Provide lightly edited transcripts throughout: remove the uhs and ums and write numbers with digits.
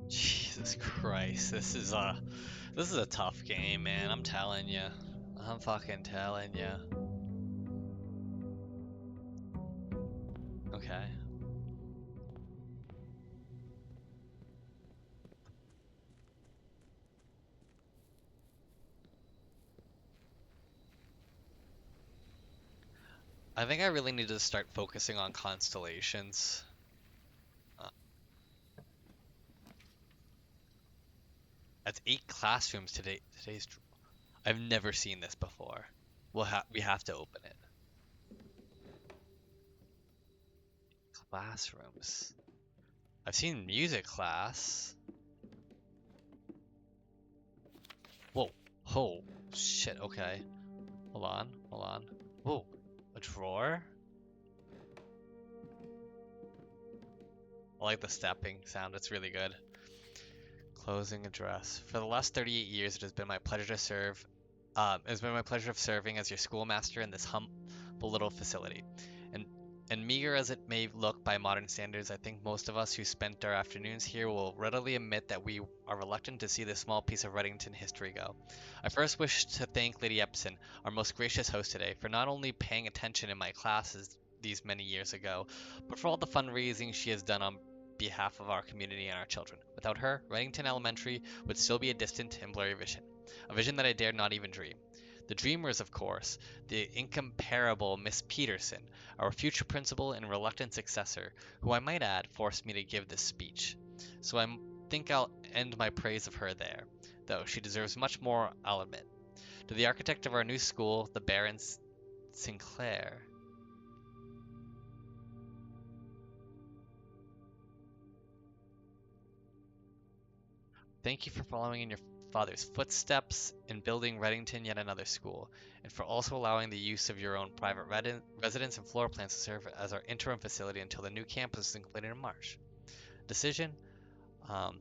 Jesus Christ, this is a tough game, man. I'm telling you. I'm fucking telling you. Okay. I think I really need to start focusing on constellations. Uh, that's 8 classrooms today. I've never seen this before. We have to open it. Classrooms. I've seen music class. Whoa. Oh, shit. Okay. Hold on. Hold on. Whoa. A drawer? I like the stepping sound. It's really good. Closing address. For the last 38 years, it has been my pleasure to serve. It has been my pleasure of serving as your schoolmaster in this humble little facility. And and meager as it may look by modern standards, I think most of us who spent our afternoons here will readily admit that we are reluctant to see this small piece of Reddington history go. I first wish to thank Lady Epson, our most gracious host today, for not only paying attention in my classes these many years ago, but for all the fundraising she has done on behalf of our community and our children. Without her, Reddington Elementary would still be a distant and blurry vision, a vision that I dared not even dream. The dreamers, of course, the incomparable Miss Peterson, our future principal and reluctant successor, who I might add forced me to give this speech. So I think I'll end my praise of her there, though she deserves much more, I'll admit. To the architect of our new school, the Baron Sinclair. Thank you for following in your father's footsteps in building Reddington yet another school, and for also allowing the use of your own private residence and floor plans to serve as our interim facility until the new campus is completed in March. Decision? Um,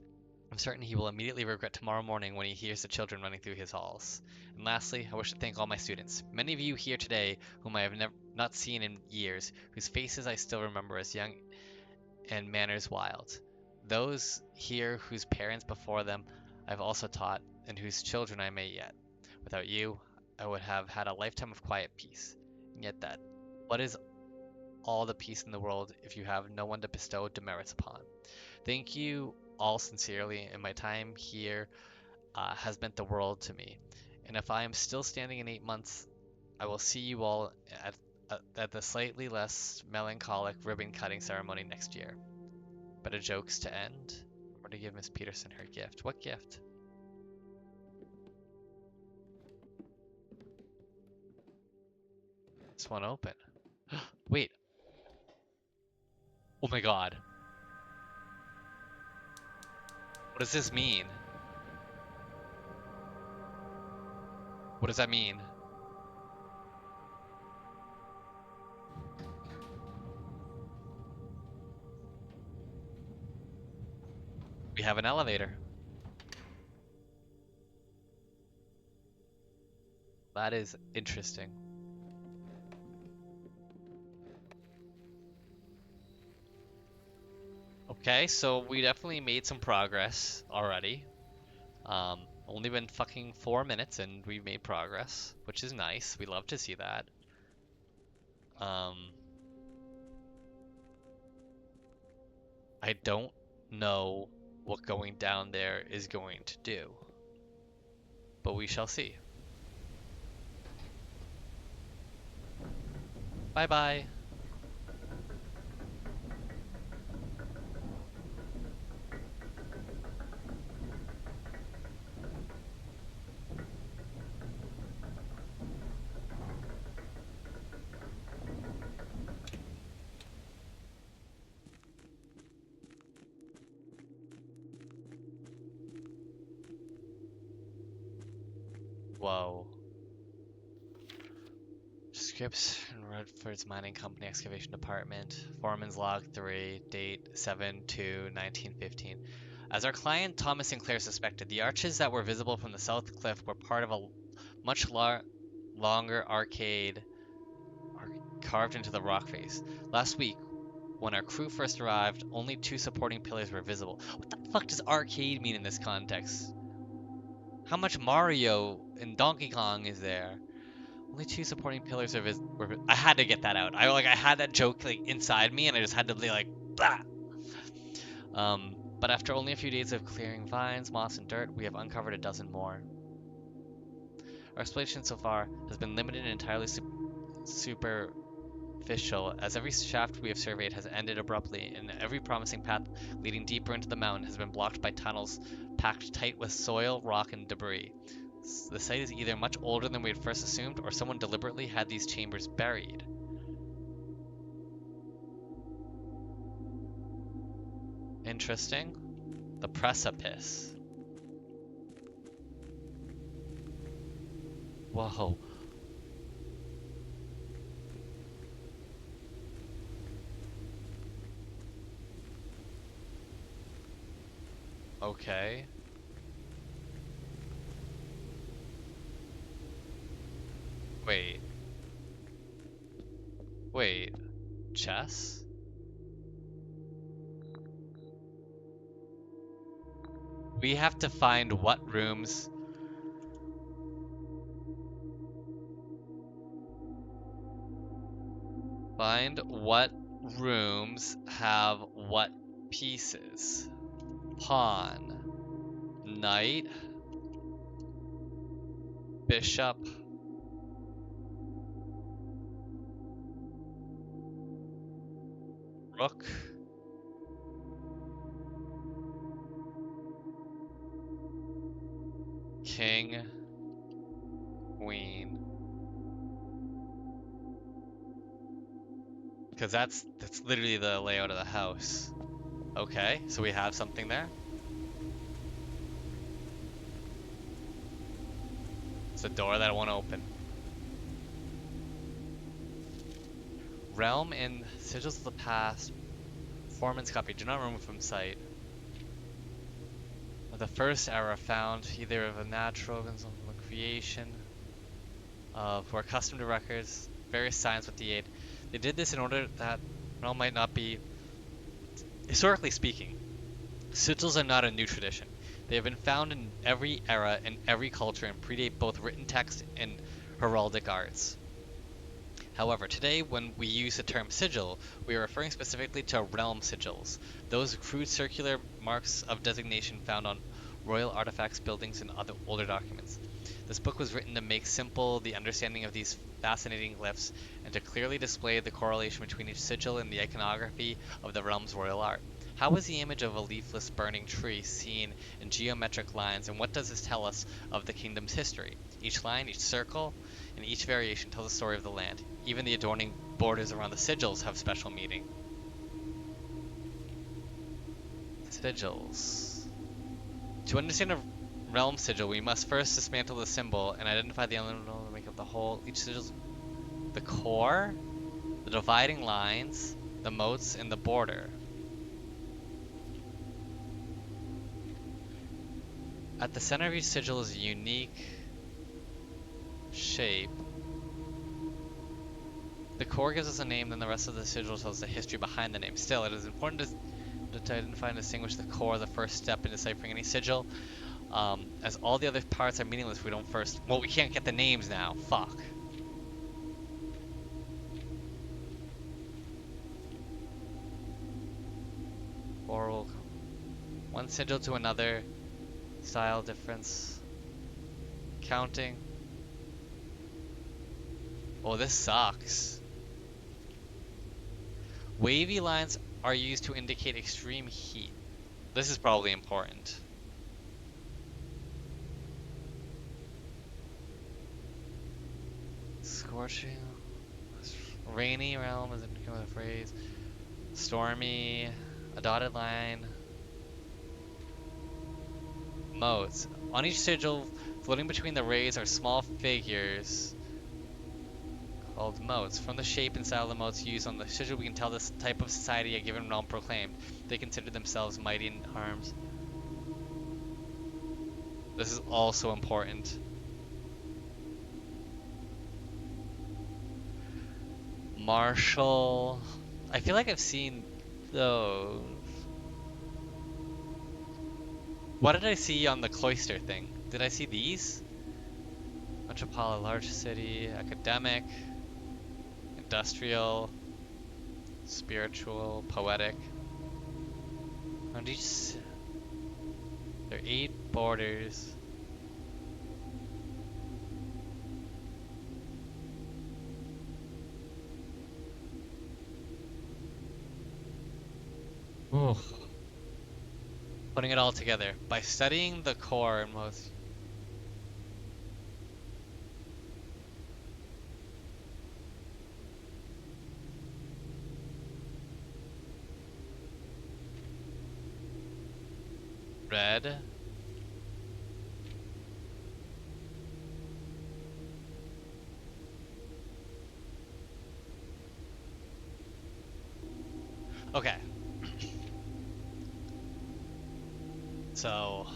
I'm certain he will immediately regret tomorrow morning when he hears the children running through his halls. And lastly, I wish to thank all my students, many of you here today whom I have not seen in years, whose faces I still remember as young and manners wild. Those here whose parents before them I've also taught, and whose children I may yet. Without you, I would have had a lifetime of quiet peace. And yet that, what is all the peace in the world if you have no one to bestow demerits upon? Thank you all sincerely, and my time here has meant the world to me. And if I am still standing in 8 months, I will see you all at the slightly less melancholic ribbon cutting ceremony next year. Better jokes to end. Remember to give Miss Peterson her gift. What gift? This one open. Wait. Oh my god. What does this mean? What does that mean? We have an elevator. That is interesting. Okay, so we definitely made some progress already. Only been fucking 4 minutes and we've made progress, which is nice. We love to see that. Um, I don't know what going down there is going to do, but we shall see. Bye bye. Whoa. Scripts in Redford's Mining Company Excavation Department. Foreman's Log 3, date 7/2/1915. As our client Thomas Sinclair suspected, the arches that were visible from the south cliff were part of a much longer arcade carved into the rock face. Last week, When our crew first arrived, only 2 supporting pillars were visible. What the fuck does arcade mean in this context? How much Mario and Donkey Kong is there? Only 2 supporting pillars were. I had to get that out. I had that joke like inside me, and I just had to be like, blah. But after only a few days of clearing vines, moss, and dirt, we have uncovered a dozen more. Our exploration so far has been limited and entirely superficial, as every shaft we have surveyed has ended abruptly, and every promising path leading deeper into the mountain has been blocked by tunnels packed tight with soil, rock, and debris. The site is either much older than we had first assumed, or someone deliberately had these chambers buried. Interesting. The precipice. Whoa. Okay. Wait. Wait. Chess? We have to find what rooms. Find what rooms have what pieces. Pawn. Knight. Bishop. Rook. King. Queen. Because that's literally the layout of the house. Okay, so we have something there. It's a door that I want to open. Realm and Sigils of the Past. Foreman's copy. Do not remove from sight. The first era found either of a natural creation who are accustomed to records, various signs with the aid. They did this in order that realm might not be. Historically speaking, sigils are not a new tradition. They have been found in every era and every culture and predate both written text and heraldic arts. However, today when we use the term sigil, we are referring specifically to realm sigils, those crude circular marks of designation found on royal artifacts, buildings, and other older documents. This book was written to make simple the understanding of these fascinating glyphs and to clearly display the correlation between each sigil and the iconography of the realm's royal art. How is the image of a leafless burning tree seen in geometric lines, and what does this tell us of the kingdom's history? Each line, each circle, and each variation tells the story of the land. Even the adorning borders around the sigils have special meaning. Sigils. To understand a realm sigil, we must first dismantle the symbol and identify the element that make up the whole. Each sigil, the core, the dividing lines, the moats, and the border. At the center of each sigil is a unique shape. The core gives us a name, then the rest of the sigil tells the history behind the name. Still, it is important to identify and distinguish the core, the first step in deciphering any sigil. As all the other parts are meaningless, we don't first. Well, we can't get the names now. Fuck. Oral. One sigil to another. Style difference. Counting. Oh, this sucks. Wavy lines are used to indicate extreme heat. This is probably important. Scorching. Rainy realm is indicated with a phrase. Stormy. A dotted line. Moats. On each sigil, floating between the rays are small figures called moats. From the shape and style of the moats used on the sigil, we can tell this type of society a given realm proclaimed. They consider themselves mighty in arms. This is also important. Marshall. I feel like I've seen So, what did I see on the cloister thing? Did I see these? Metropolitan, large city, academic, industrial, spiritual, poetic. On each, there are 8 borders. Ooh. Putting it all together. By studying the core in most... Red. Okay. So...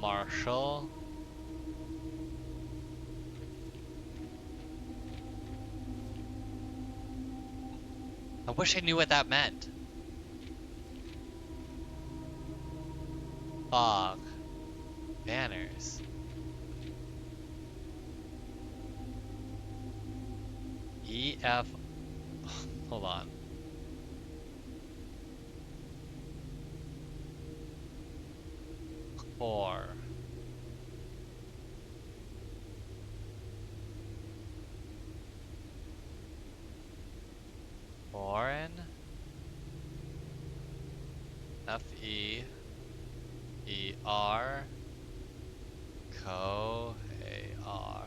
Marshall. I wish I knew what that meant. Fog. Banners. EF. Hold on. Core. Foreign. F-E-E-R. Co-A-R.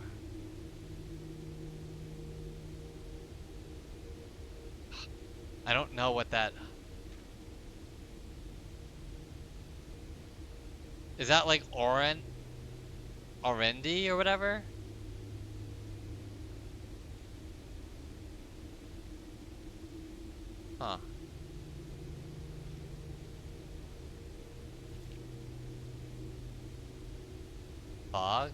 I don't know what that... Is that like Orendi or whatever? Huh. Fog?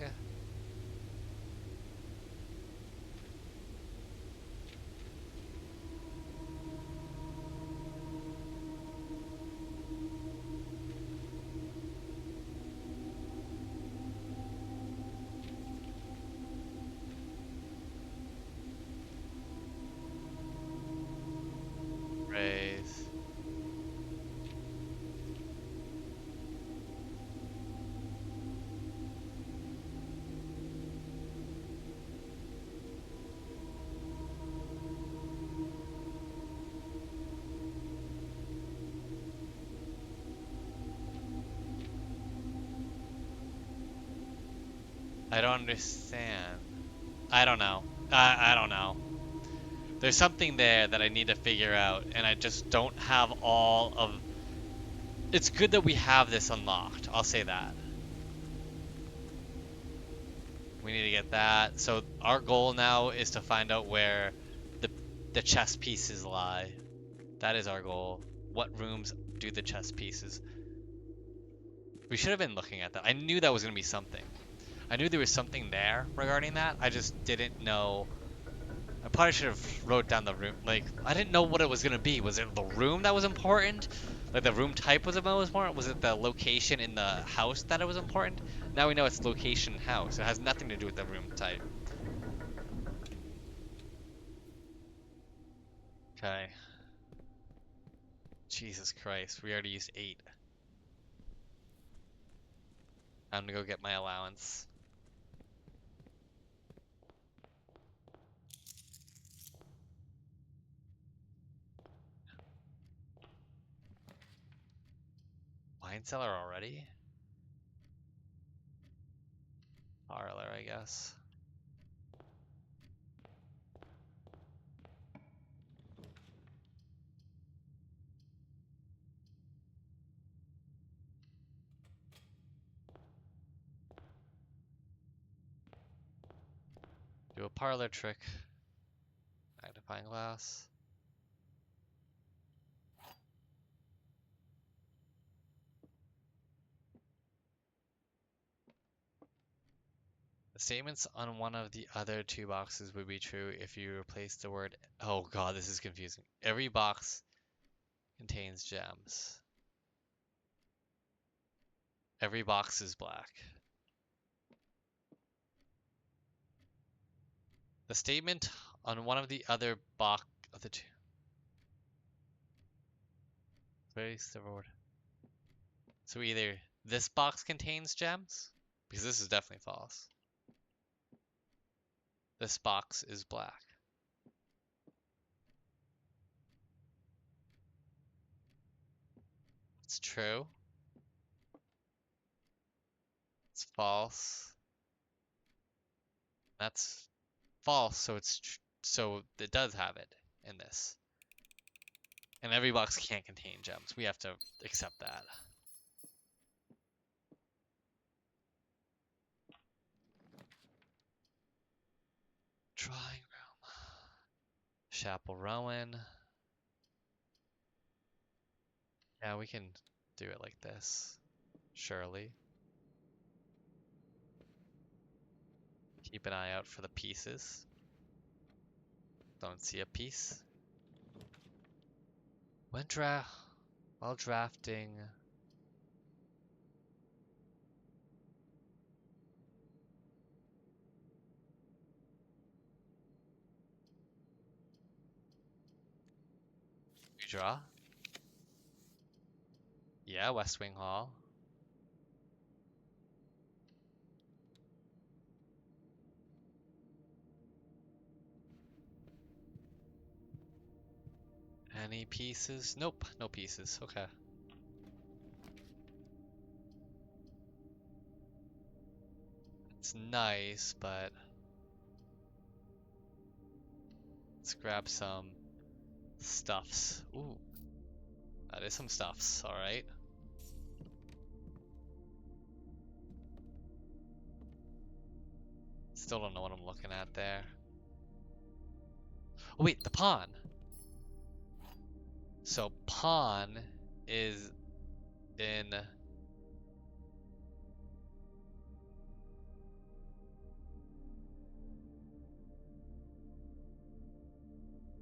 Raise. I don't understand. I don't know. I don't know. There's something there that I need to figure out, and I just don't have all of... It's good that we have this unlocked. I'll say that. We need to get that. So our goal now is to find out where the chess pieces lie. That is our goal. What rooms do the chess pieces? We should have been looking at that. I knew that was going to be something. I knew there was something there regarding that. I just didn't know. I probably should have wrote down the room. Like, I didn't know what it was going to be. Was it the room that was important? Like, the room type was the most important? Was it the location in the house that it was important? Now we know it's location house. It has nothing to do with the room type. Okay. Jesus Christ, we already used 8. I'm gonna go get my allowance. Wine cellar already? Parlor, I guess. Do a parlor trick. Magnifying glass. Statements on one of the other two boxes would be true if you replace the word. Oh god, this is confusing. Every box contains gems. Every box is black. The statement on one of the other box of the two. Replace the word. So either this box contains gems, because this is definitely false. This box is black. It's true. It's false. That's false, so so it does have it in this. And every box can't contain gems. We have to accept that. Drawing room. Chapel Rowan. Yeah, we can do it like this. Surely. Keep an eye out for the pieces. Don't see a piece. While drafting. You draw? Yeah, West Wing Hall. Any pieces? Nope, no pieces. Okay. It's nice, but let's grab some stuffs. Ooh, that is some stuffs, alright. Still don't know what I'm looking at there. Oh wait, the pawn! So pawn is in...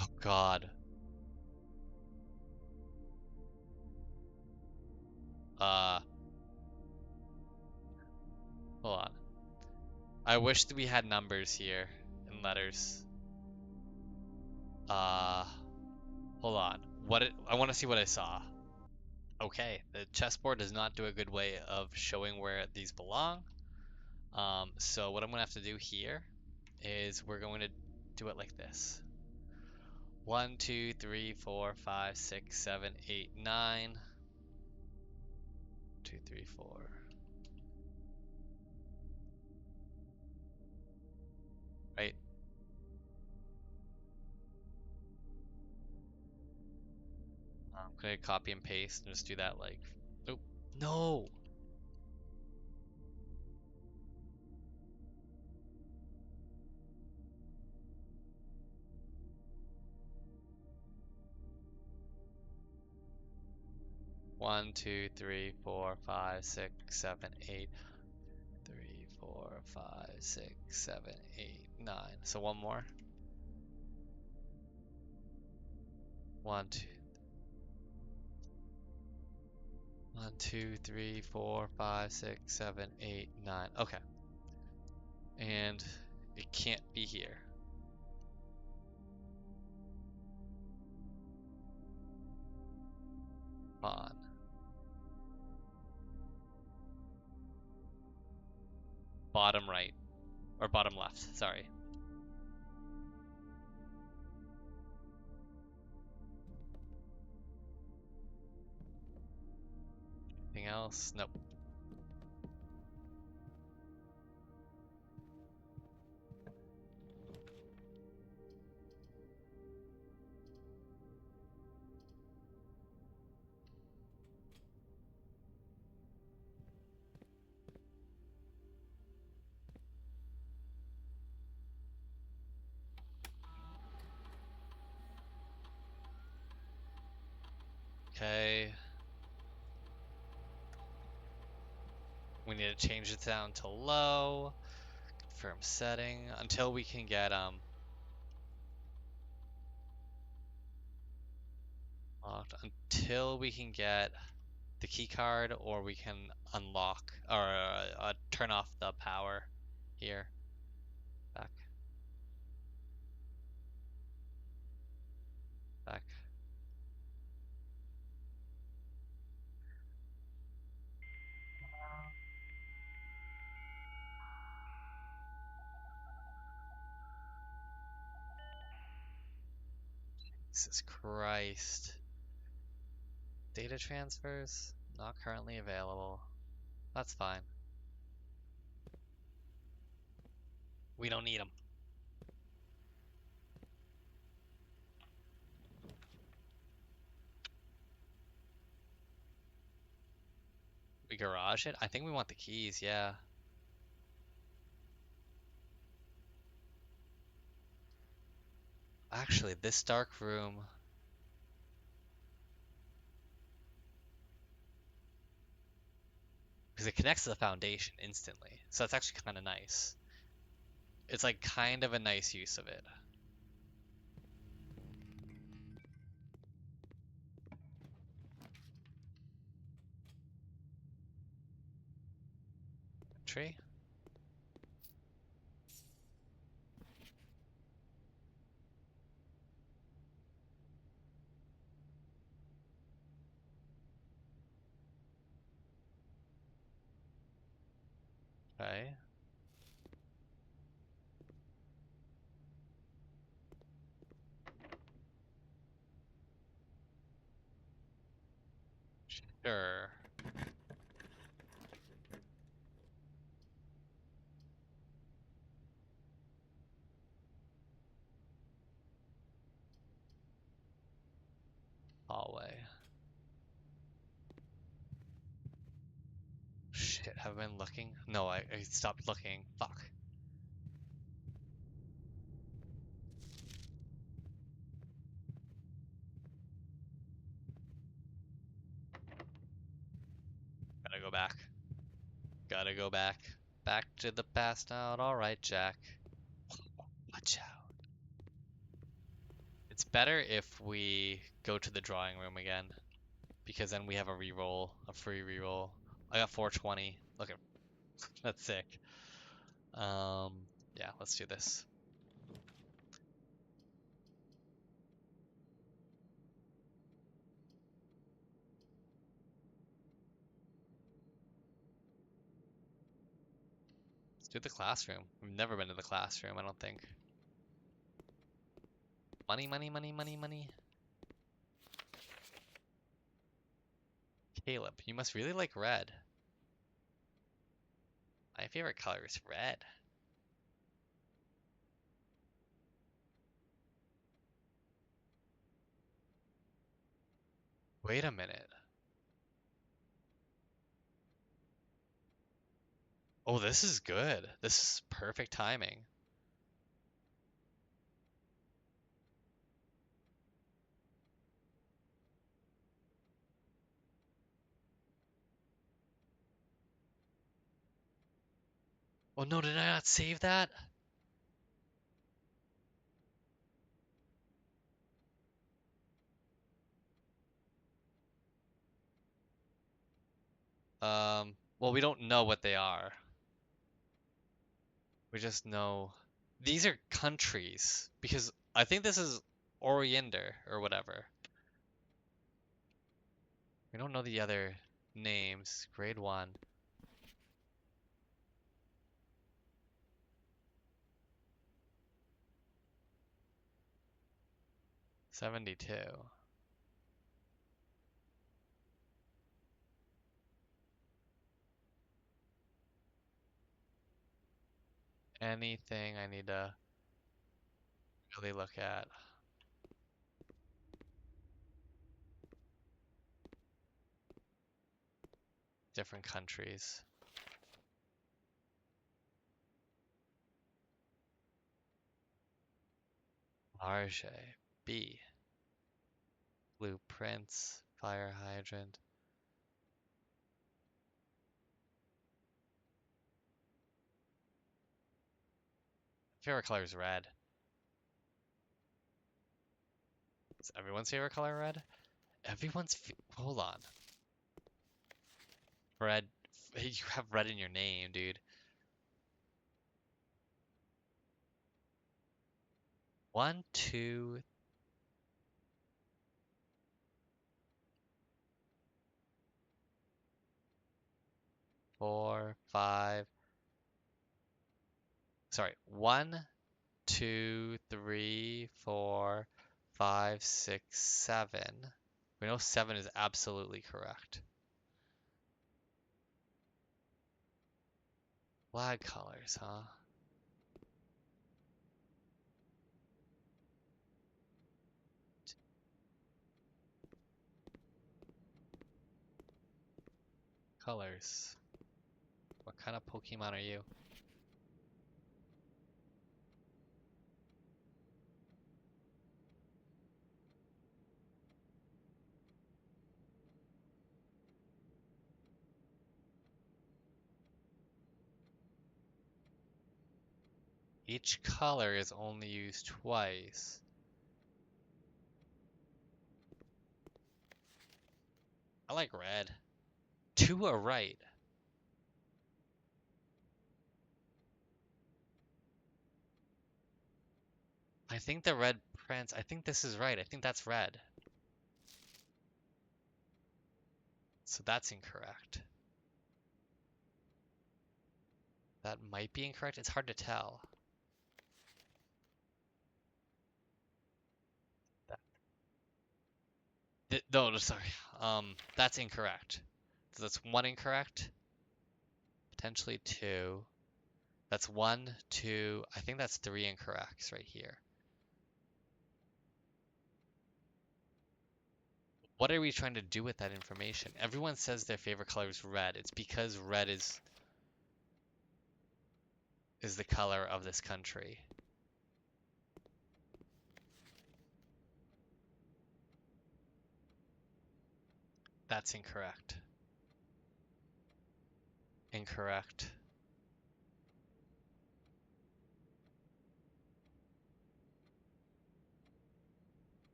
Oh god. Hold on. I wish that we had numbers here and letters. Hold on. I want to see what I saw. Okay, the chessboard does not do a good way of showing where these belong. So what I'm gonna have to do here is we're going to do it like this. 1, 2, 3, 4, 5, 6, 7, 8, 9. 2, 3, 4. Right? I'm gonna copy and paste and just do that like, nope, no. One, 2, 3, 4, 5, 6, 7, 8. 3, 4, 5, 6, 7, 8, 9. So one more. 1, 2. 1, 2, 3, 4, 5, 6, 7, 8, 9. Okay. And it can't be here. On. Bottom right. Or bottom left, sorry. Anything else? Nope. Okay. We need to change it down to low. Confirm setting until we can get locked, until we can get the key card, or we can unlock or turn off the power here. Back. Back. Jesus Christ. Data transfers not currently available. That's fine. We don't need them. We garage it? I think we want the keys, yeah. Actually, this dark room. Because it connects to the foundation instantly. So that's actually kind of nice. It's like kind of a nice use of it. Tree? Okay. Sure. Hallway. Shit, have I been looking? No, I stopped looking. Fuck. Gotta go back. Gotta go back. Back to the past now. Alright, Jack. Watch out. It's better if we go to the drawing room again, because then we have a reroll, a free reroll. I got 420. Look at that's sick. Yeah, let's do this. Let's do the classroom. We've never been to the classroom, I don't think. Money, money, money, money, money. Caleb, you must really like red. My favorite color is red. Wait a minute. Oh, this is good. This is perfect timing. Oh no, did I not save that? Well, we don't know what they are. We just know these are countries because I think this is Oriender or whatever. We don't know the other names. Grade 1. 72. Anything I need to really look at? Different countries. Marge. B. Blueprints. Fire hydrant. Favorite color is red. Is everyone's favorite color red? Hold on. Red. You have red in your name, dude. 1, 2, 4, 5. Sorry. 1, 2, 3, 4, 5, 6, 7. We know 7 is absolutely correct. Flag colors, huh? Colors. What kind of Pokemon are you? Each color is only used twice. I like red. 2 are right. I think the red prince. I think this is right. I think that's red. So that's incorrect. That might be incorrect. It's hard to tell. No, sorry. That's incorrect. So that's 1 incorrect. Potentially 2. That's 1, 2. I think that's 3 incorrects right here. What are we trying to do with that information? Everyone says their favorite color is red. It's because red is the color of this country. That's incorrect. Incorrect.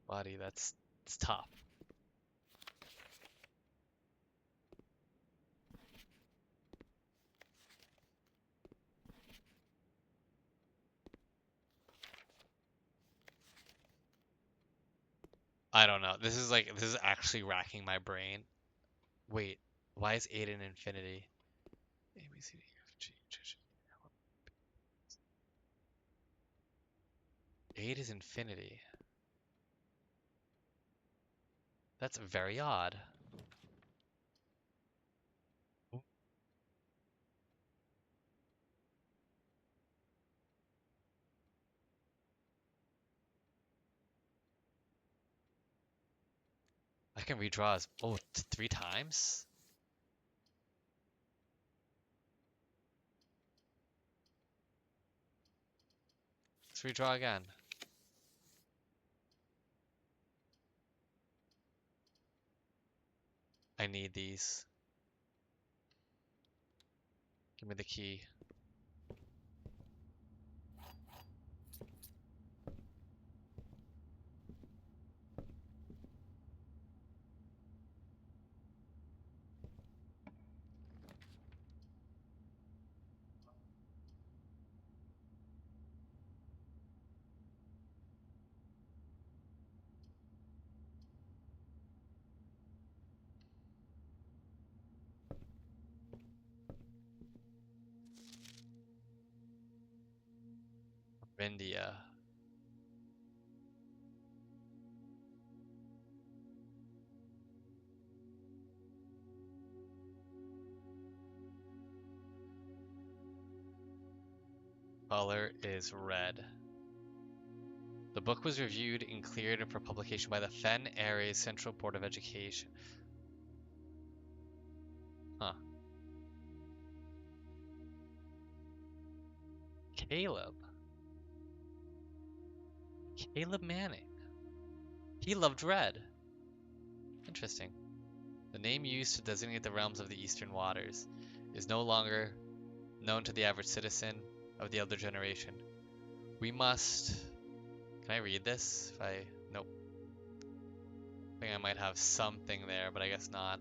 Buddy, it's tough. I don't know. This is actually racking my brain. Wait, why is 8 an infinity? A, B, C, D, E, F, G, H, I, J, K, L, M. 8 is infinity. That's very odd. I can redraw as 3 times? Let's redraw again. I need these. Give me the key. India. Color is red. The book was reviewed and cleared for publication by the Fen Area Central Board of Education. Huh. Caleb. Caleb Manning. He loved red. Interesting. The name used to designate the realms of the Eastern Waters is no longer known to the average citizen. of the elder generation. We must. Can I read this? If I. Nope. I think I might have something there, but I guess not.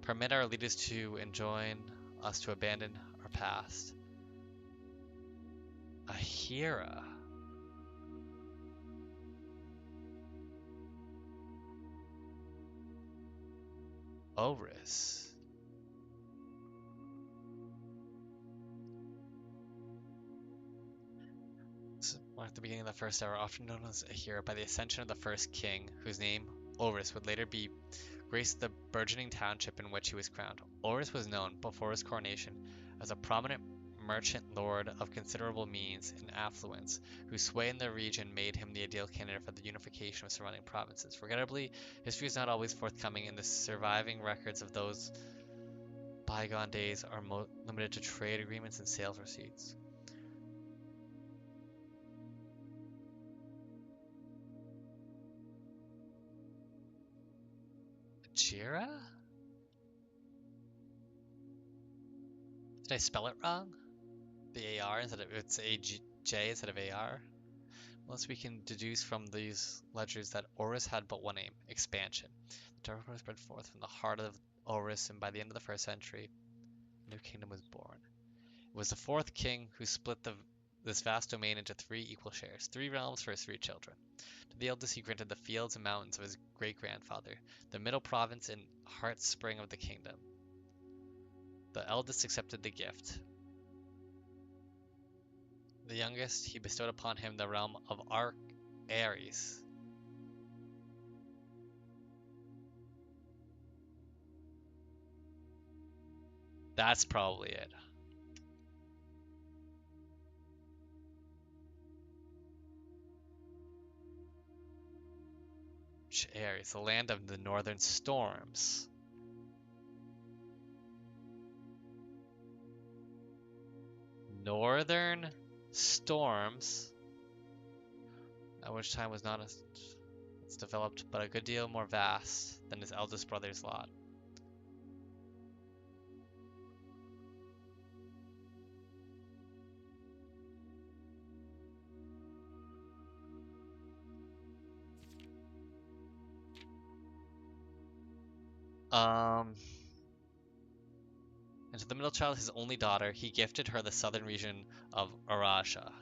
Permit our leaders to enjoin us to abandon our past. Ahira. Oris. This marked the beginning of the first era, often known as Ahira, by the ascension of the first king, whose name, Oris, would later be graced the burgeoning township in which he was crowned. Oris was known, before his coronation, as a prominent merchant lord of considerable means and affluence, whose sway in the region made him the ideal candidate for the unification of surrounding provinces. Regrettably, history is not always forthcoming, and the surviving records of those bygone days are limited to trade agreements and sales receipts. Jira? Did I spell it wrong? The AR instead of it's AJ instead of AR? Unless we can deduce from these ledgers that Oris had but one aim, expansion. The Dark World spread forth from the heart of Oris, and by the end of the first century, a new kingdom was born. It was the fourth king who split this vast domain into three equal shares, three realms for his three children. To the eldest he granted the fields and mountains of his great-grandfather, the middle province and heart spring of the kingdom. The eldest accepted the gift. The youngest, he bestowed upon him the realm of Ares. That's probably it. Ares, the land of the northern storms. Northern storms, at which time was not as it's developed, but a good deal more vast than his eldest brother's lot. And to the middle child, his only daughter, he gifted her the southern region of Araja.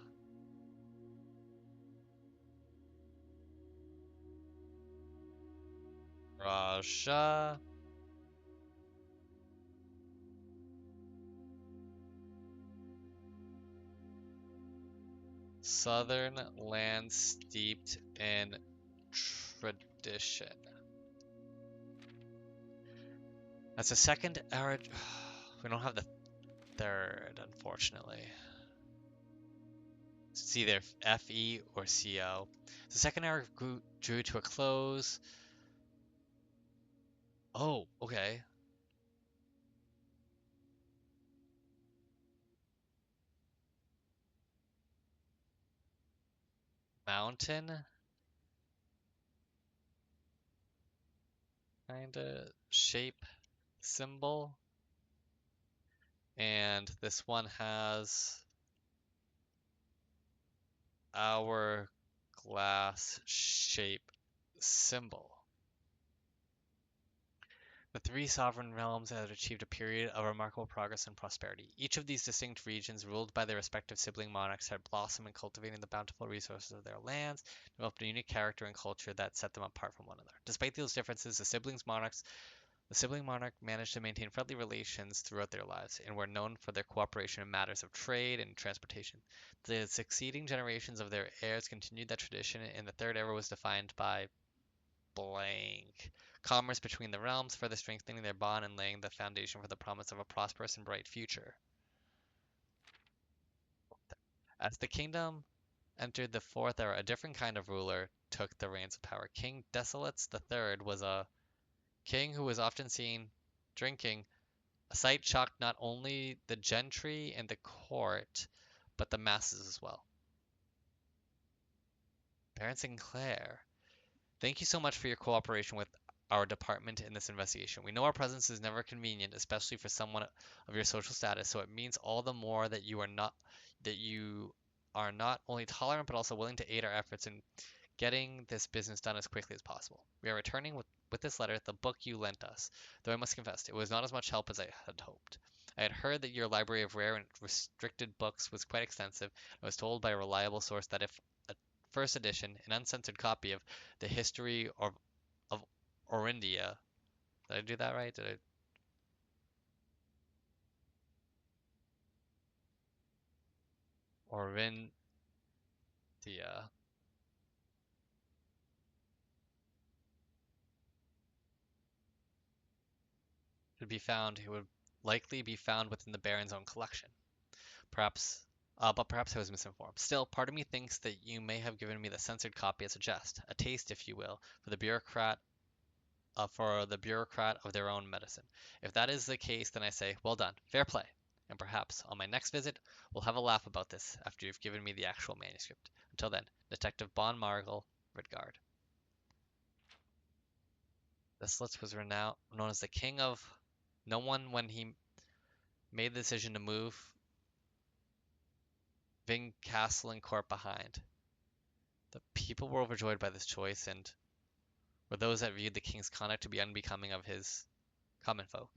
Raja. Southern land steeped in tradition. That's the second era. We don't have the third, unfortunately. It's either FE or CO. The second era drew to a close. Oh, okay. Mountain. Kinda shape symbol. And this one has hourglass shape symbol. The three sovereign realms had achieved a period of remarkable progress and prosperity. Each of these distinct regions, ruled by their respective sibling monarchs, had blossomed in cultivating the bountiful resources of their lands, developed a unique character and culture that set them apart from one another. Despite those differences, the sibling monarch managed to maintain friendly relations throughout their lives, and were known for their cooperation in matters of trade and transportation. The succeeding generations of their heirs continued that tradition, and the third era was defined by blank commerce between the realms, further strengthening their bond and laying the foundation for the promise of a prosperous and bright future. As the kingdom entered the fourth era, a different kind of ruler took the reins of power. King Desolates III was a king who was often seen drinking, a sight shocked not only the gentry and the court, but the masses as well. Baron Sinclair, thank you so much for your cooperation with our department in this investigation. We know our presence is never convenient, especially for someone of your social status, so it means all the more that that you are not only tolerant but also willing to aid our efforts in getting this business done as quickly as possible. We are returning with this letter the book you lent us, though I must confess it was not as much help as I had hoped. I had heard that your library of rare and restricted books was quite extensive. I was told by a reliable source that if a first edition, an uncensored copy of the history of Orindia, did I do that right? Did I? Orindia could be found, it would likely be found within the Baron's own collection. Perhaps, but perhaps I was misinformed. Still, part of me thinks that you may have given me the censored copy as a jest, a taste, if you will, for the bureaucrat of their own medicine. If that is the case, then I say, well done, fair play. And perhaps on my next visit, we'll have a laugh about this after you've given me the actual manuscript. Until then, Detective Bon Margle, Ridgard. This was renowned, known as the King of No one when he made the decision to move Ving Castle and court behind. The people were overjoyed by this choice and were those that viewed the king's conduct to be unbecoming of his common folk.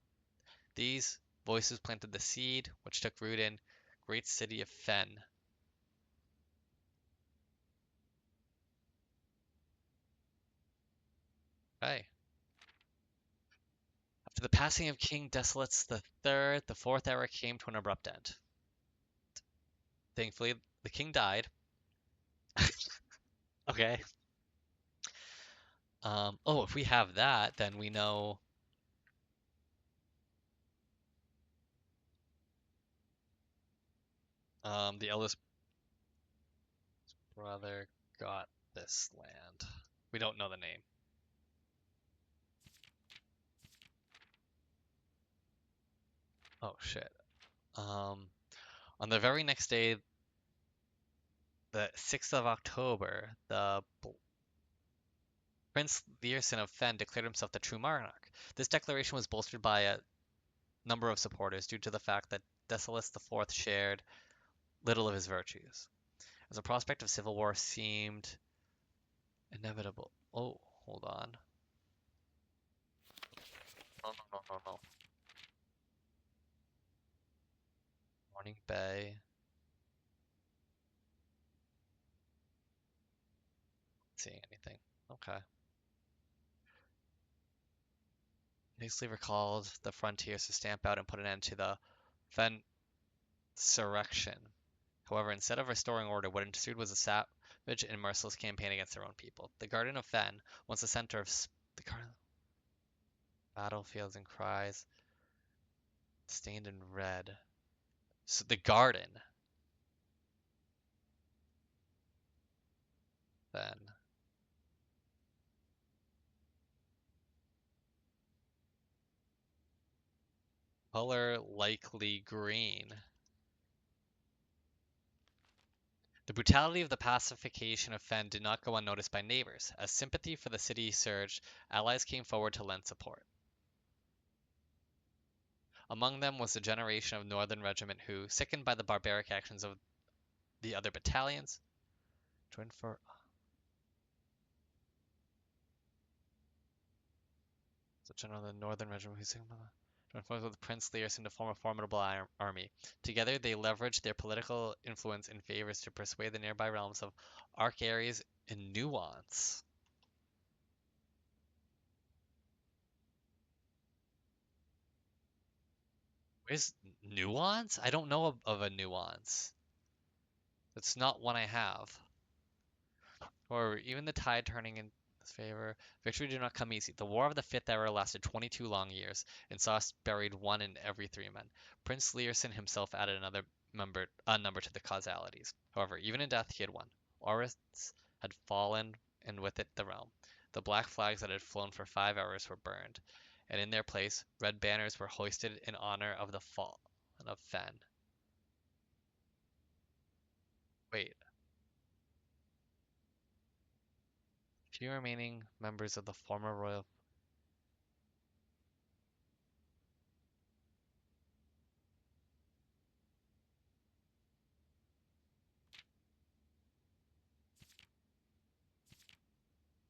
These voices planted the seed, which took root in great city of Fen. Okay. After the passing of King Desolates the Third, the fourth era came to an abrupt end. Thankfully, the king died. Okay. Oh, if we have that, then we know the eldest brother got this land. We don't know the name. Oh shit. On the very next day, the 6th of October, the Prince Learson of Fen declared himself the true monarch. This declaration was bolstered by a number of supporters due to the fact that Desalus IV shared little of his virtues. As the prospect of civil war seemed inevitable. Oh, hold on. No, no, no, no, no. Morning Bay. Not seeing anything. Okay. Hastily recalled the frontiers to stamp out and put an end to the Fen insurrection. However, instead of restoring order, what ensued was a savage and merciless campaign against their own people. The Garden of Fen, once the center of the battlefields and cries, stained in red. So the garden, then. Color likely green. The brutality of the pacification of Fen did not go unnoticed by neighbors. As sympathy for the city surged, allies came forward to lend support. Among them was the generation of Northern Regiment who, sickened by the barbaric actions of the other battalions, joined for the general of the Northern Regiment who sickened by joined forces with Prince Learson to form a formidable army. Together, they leveraged their political influence and favors to persuade the nearby realms of Arc Ares and Nuance. Where's Nuance? I don't know of a Nuance. It's not one I have. Or even the tide turning in his favor. Victory did not come easy. The War of the Fifth Era lasted 22 long years, and saw us buried one in every 3 men. Prince Learson himself added another number to the causalities. However, even in death he had won. Oris had fallen, and with it the realm. The black flags that had flown for 5 hours were burned, and in their place red banners were hoisted in honor of the fall of Fen. Wait, few remaining members of the former royal.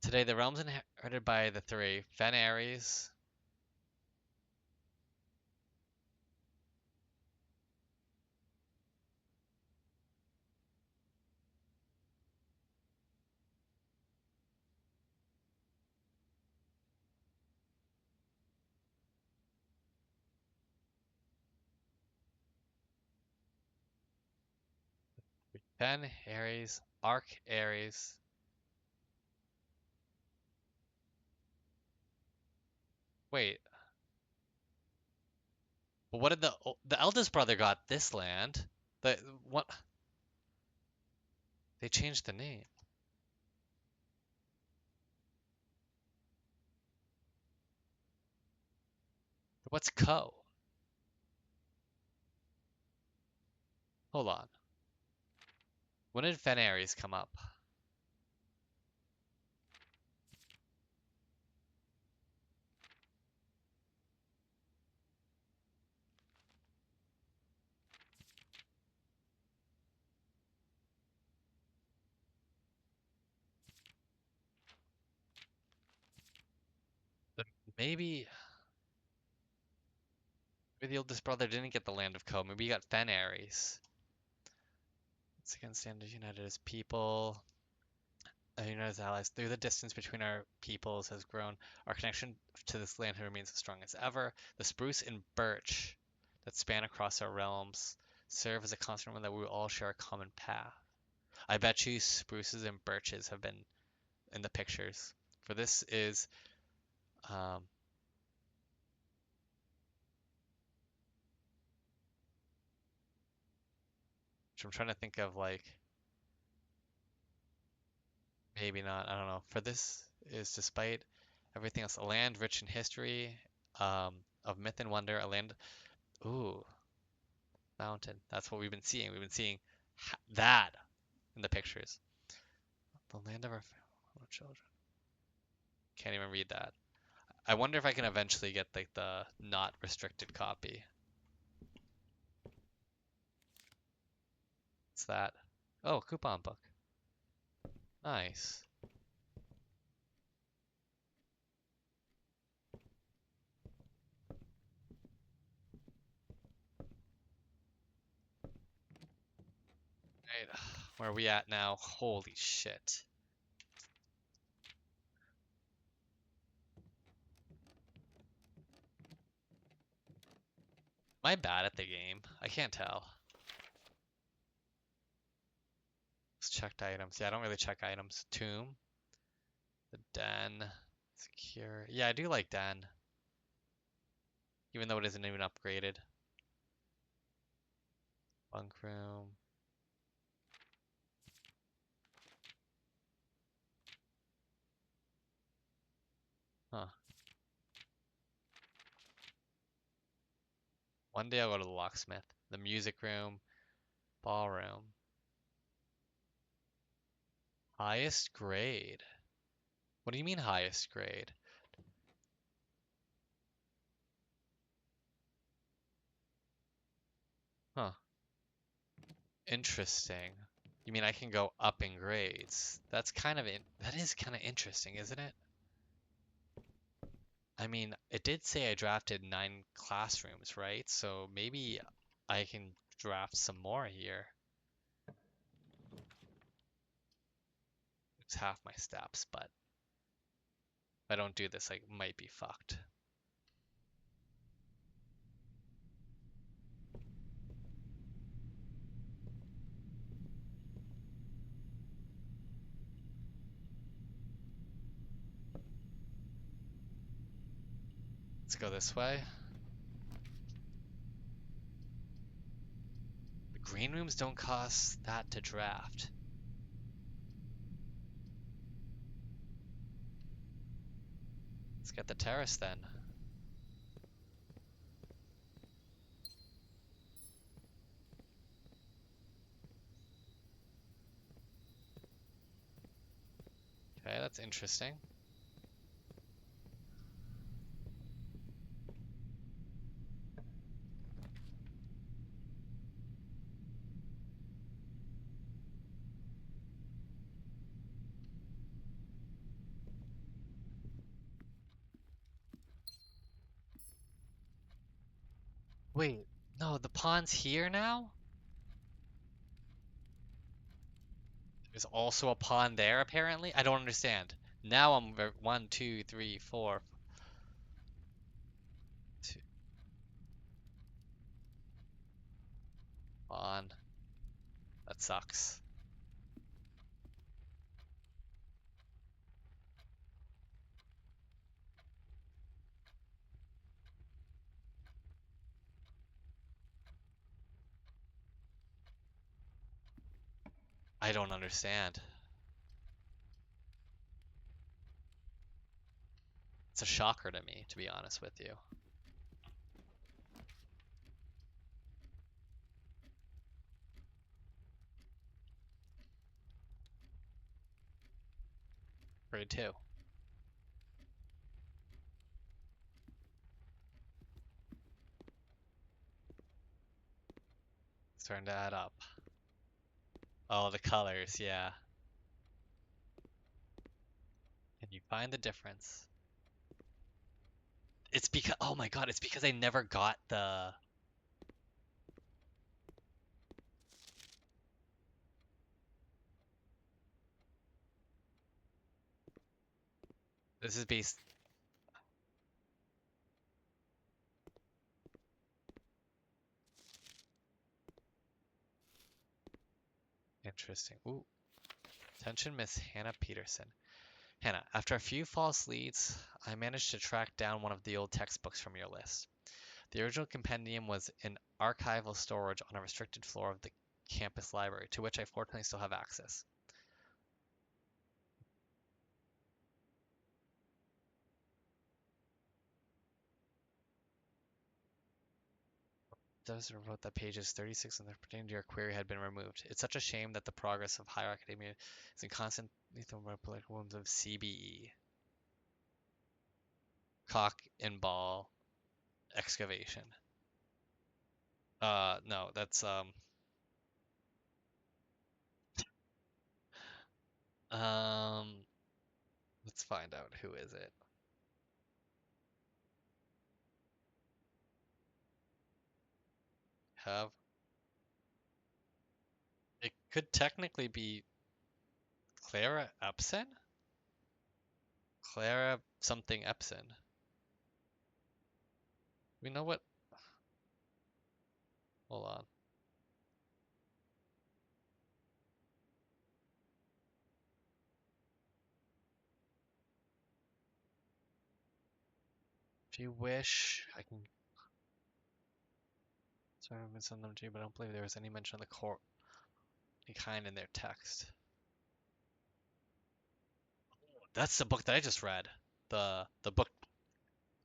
Today, the realms inherited by the three, Fen Ares. Fen Ares, Arc Ares. Wait, but what did the eldest brother got this land? The what? They changed the name. What's Co? Hold on. When did Fen Ares come up? Maybe maybe the oldest brother didn't get the land of Co. Maybe he got Fen Ares. It's against standards united as people. United as allies. Through the distance between our peoples has grown. Our connection to this land remains as strong as ever. The spruce and birch that span across our realms serve as a constant reminder that we all share a common path. I bet you spruces and birches have been in the pictures. For this is which I'm trying to think of, like, maybe not, I don't know. For this is despite everything else, a land rich in history, of myth and wonder, a land, ooh, mountain. That's what we've been seeing. We've been seeing that in the pictures. The land of our children. Can't even read that. I wonder if I can eventually get like the not restricted copy. What's that? Oh, coupon book. Nice. Right, where are we at now? Holy shit. Am I bad at the game? I can't tell. Let's check items. Yeah, I don't really check items. Tomb. The den. Secure. Yeah, I do like den. Even though it isn't even upgraded. Bunk room. Huh. One day I'll go to the locksmith. The music room. Ballroom. Highest grade. What do you mean highest grade? Huh. Interesting. You mean I can go up in grades? That is kind of interesting, isn't it? I mean, it did say I drafted 9 classrooms, right? So maybe I can draft some more here. It's half my steps, but if I don't do this, I might be fucked. Let's go this way. The green rooms don't cost that to draft. Let's get the terrace then. Okay, that's interesting. Wait, no, the pond's here now? There's also a pond there, apparently? I don't understand. Now I'm one, two, three, four. Two, pond. That sucks. I don't understand. It's a shocker to me, to be honest with you. Grade 2. Starting to add up. Oh, the colors, yeah. Can you find the difference? It's because, oh my god, it's because I never got the... This is based... Interesting. Ooh. Attention, Miss Hannah Peterson. Hannah, after a few false leads, I managed to track down one of the old textbooks from your list. The original compendium was in archival storage on a restricted floor of the campus library, to which I fortunately still have access. Those wrote that pages 36 and pertaining to your query had been removed. It's such a shame that the progress of higher academia is in constant lethal political wounds of CBE. Cock and ball excavation. No, that's um let's find out who is it. Have it could technically be Clara Epson? Clara something Epson. We know what? Hold on. If you wish, I can. Sorry, I'm gonna send them to you, but I don't believe there was any mention of the court, any kind in their text. That's the book that I just read. The book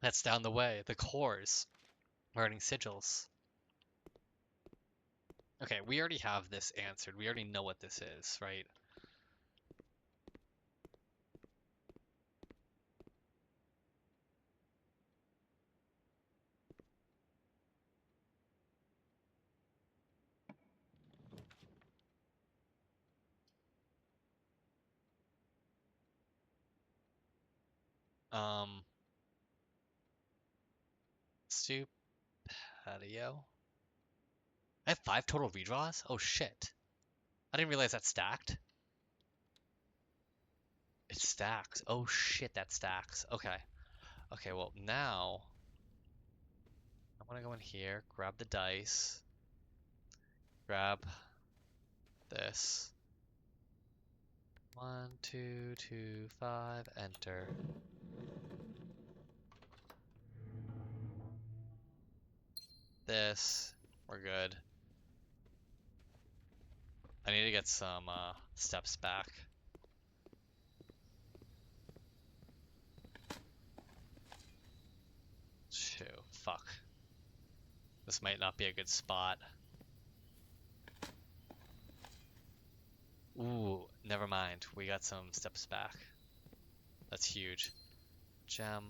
that's down the way. The cores, learning sigils. Okay, we already have this answered. We already know what this is, right? Um, Stoop patio. I have 5 total redraws? Oh shit. I didn't realize that stacked. It stacks. Oh shit, that stacks. Okay. Okay, well now I'm gonna go in here, grab the dice, grab this. 1, 2, 2, 5, enter. This. We're good. I need to get some steps back. Shoot, fuck. This might not be a good spot. Ooh, never mind. We got some steps back. That's huge. Gem.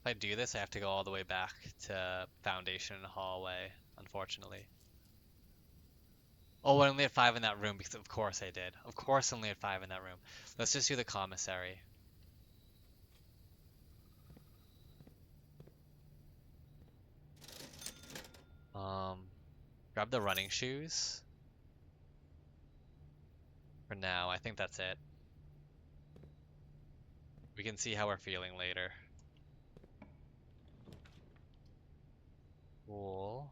If I do this, I have to go all the way back to foundation and hallway, unfortunately. Oh, I only had 5 in that room because of course I did. Of course I only had 5 in that room. Let's just do the commissary. Um, grab the running shoes. For now, I think that's it. We can see how we're feeling later. Cool.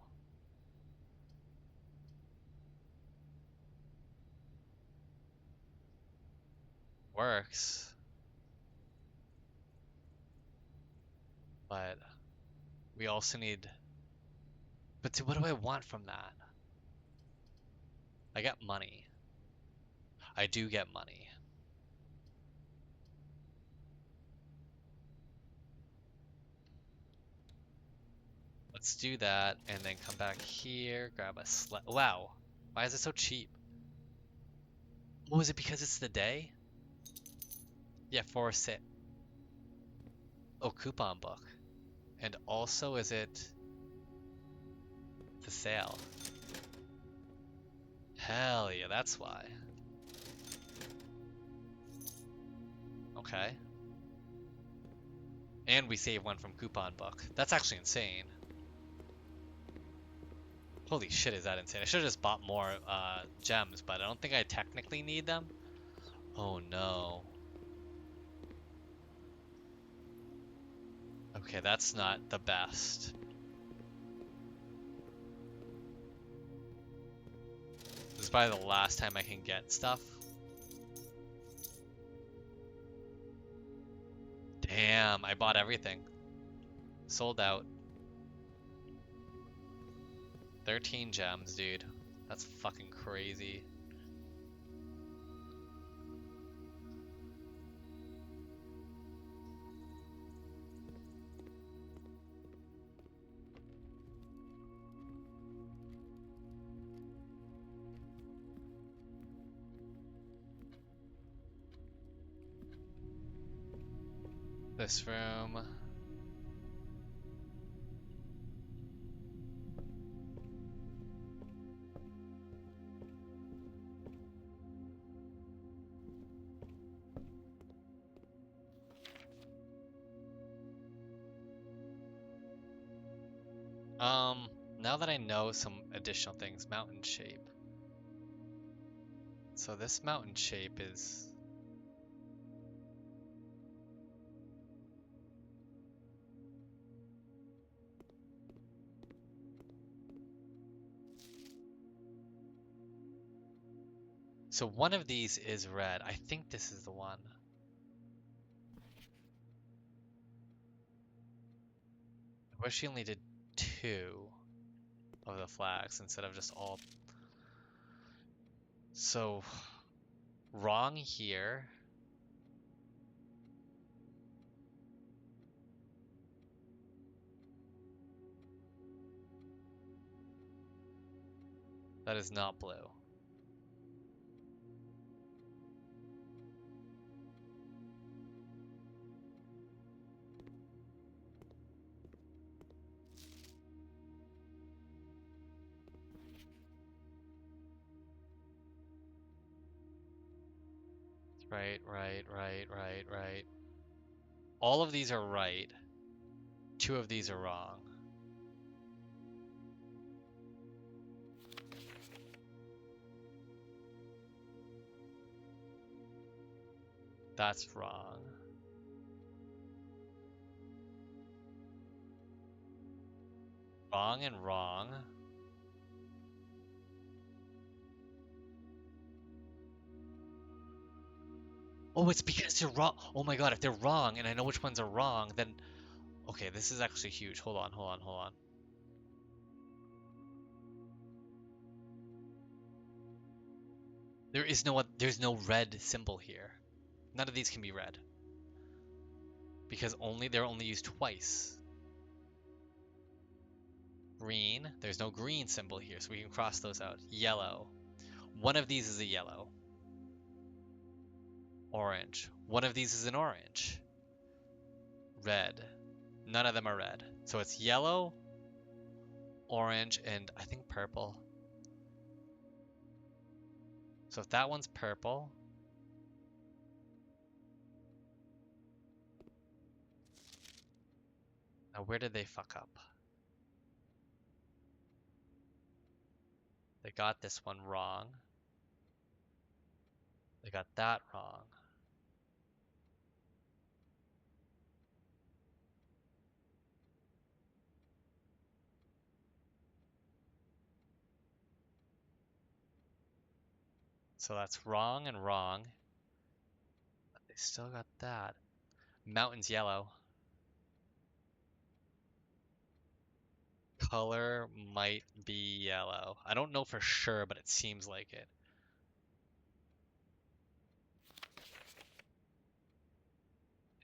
Works. But we also need... But what do I want from that? I get money. I do get money. Let's do that and then come back here, grab a sled. Wow. Why is it so cheap? Oh, is it because it's the day? Yeah, for a sit. Oh, coupon book. And also, is it the sale? Hell yeah, that's why. Okay. And we save 1 from coupon book. That's actually insane. Holy shit, is that insane? I should have just bought more gems, but I don't think I technically need them. Oh no. Okay, that's not the best. This is probably the last time I can get stuff. Damn, I bought everything. Sold out. 13 gems, dude. That's fucking crazy. This room. Now that I know some additional things, mountain shape. So this mountain shape is... So one of these is red. I think this is the one. I wish you only did 2 of the flags instead of just all. So, wrong here. That is not blue. Right, right, right, right, right. All of these are right. 2 of these are wrong. That's wrong. Wrong and wrong. Oh, it's because you're wrong. Oh my god, if they're wrong and I know which ones are wrong, then... Okay, this is actually huge. Hold on, hold on, hold on. There's no red symbol here. None of these can be red. Because they're only used twice. Green, there's no green symbol here, so we can cross those out. Yellow. One of these is a yellow. Orange. One of these is an orange. Red. None of them are red. So it's yellow, orange, and I think purple. So if that one's purple, now where did they fuck up? They got this one wrong. They got that wrong. So that's wrong and wrong. But they still got that. Mountain's yellow. Color might be yellow. I don't know for sure, but it seems like it.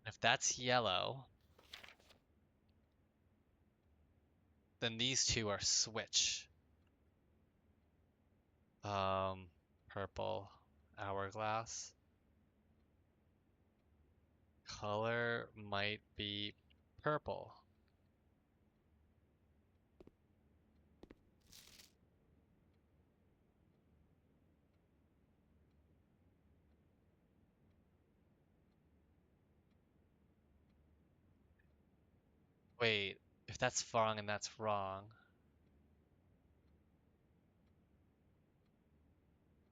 And if that's yellow, then these two are switch. Purple, hourglass. Color might be purple. Wait, if that's wrong and that's wrong.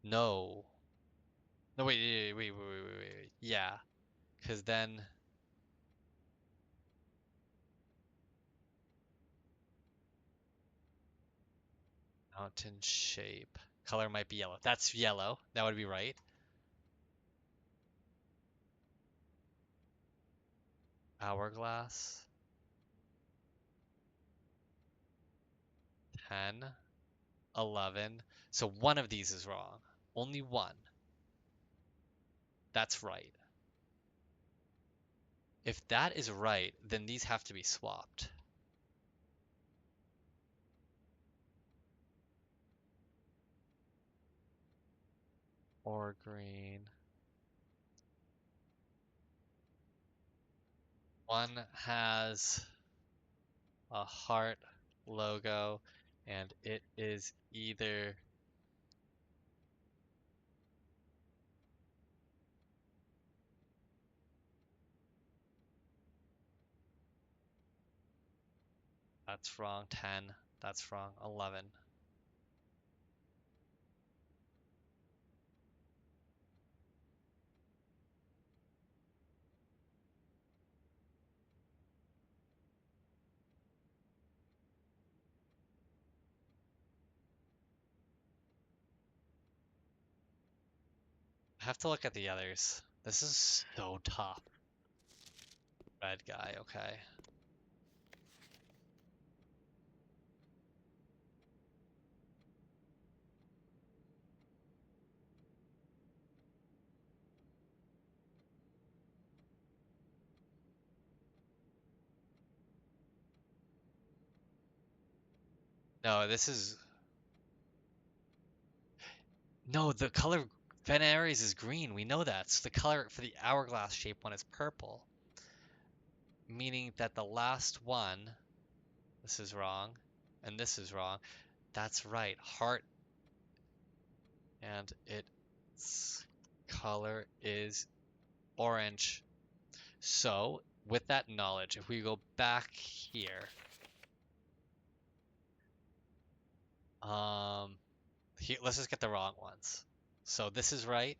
No. No, wait. Yeah, because then mountain shape. Color might be yellow. That's yellow. That would be right. Hourglass. 10, 11. So one of these is wrong. Only one. That's right. If that is right, then these have to be swapped. Or green. One has a heart logo, and it is either that's wrong, 10, that's wrong, 11. I have to look at the others. This is so tough. Red guy, okay. No, this is no, the color Ven Aries is green. We know that. So the color for the hourglass shape one is purple, meaning that the last one, this is wrong, and this is wrong. That's right. Heart and its color is orange. So, with that knowledge, if we go back here, um, let's just get the wrong ones. So this is right.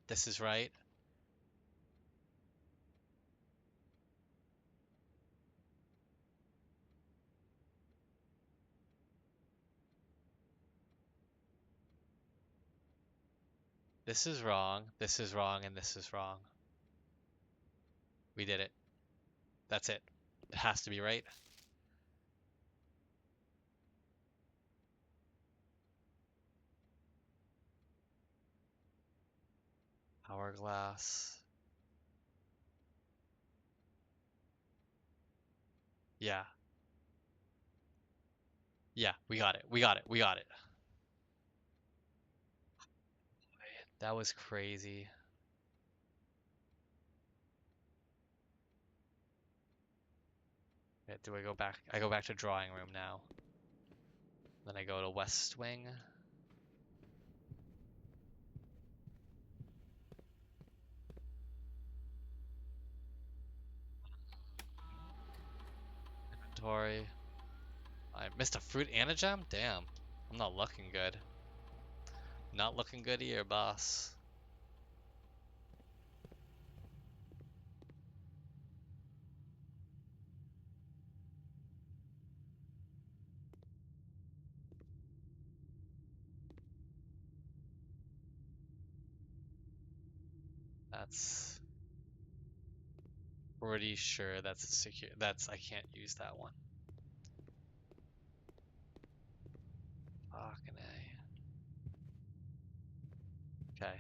This is right. This is wrong. This is wrong, and this is wrong. We did it. That's it. It has to be right. Hourglass. Yeah. Yeah, we got it. We got it. We got it. That was crazy. do I go back? I go back to drawing room now. Then I go to West Wing. Inventory. I missed a fruit and a gem? Damn. I'm not looking good. Not looking good here, boss. That's pretty sure that's a secure. I can't use that one. Fucking A. Okay.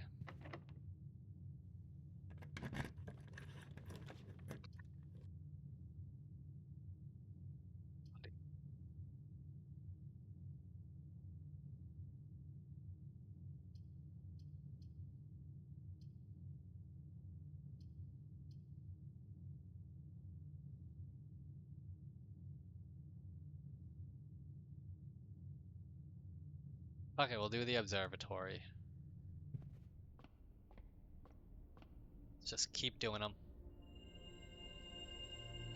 Okay, we'll do the observatory. Just keep doing them.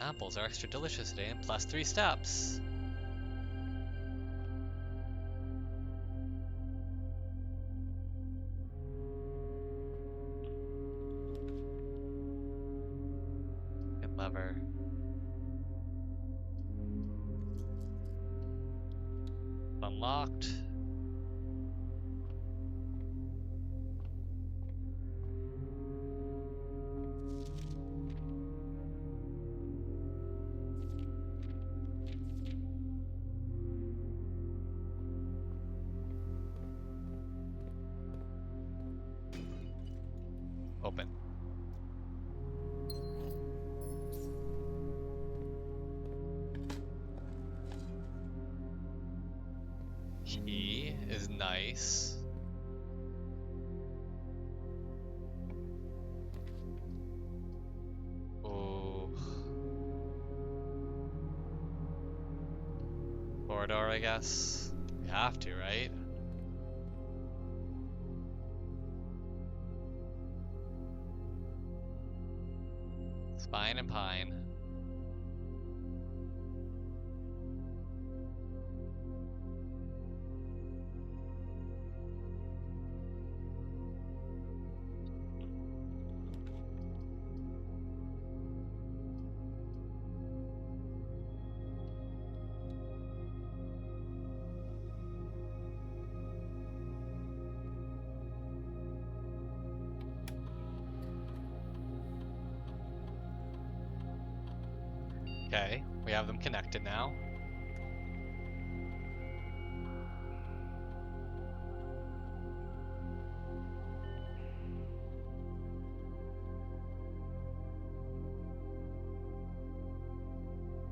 Apples are extra delicious today and plus 3 steps. Good lever. Unlocked. Open. Key is nice. Oh. Corridor, I guess. We have to, right? Spine and pine. Okay, we have them connected now.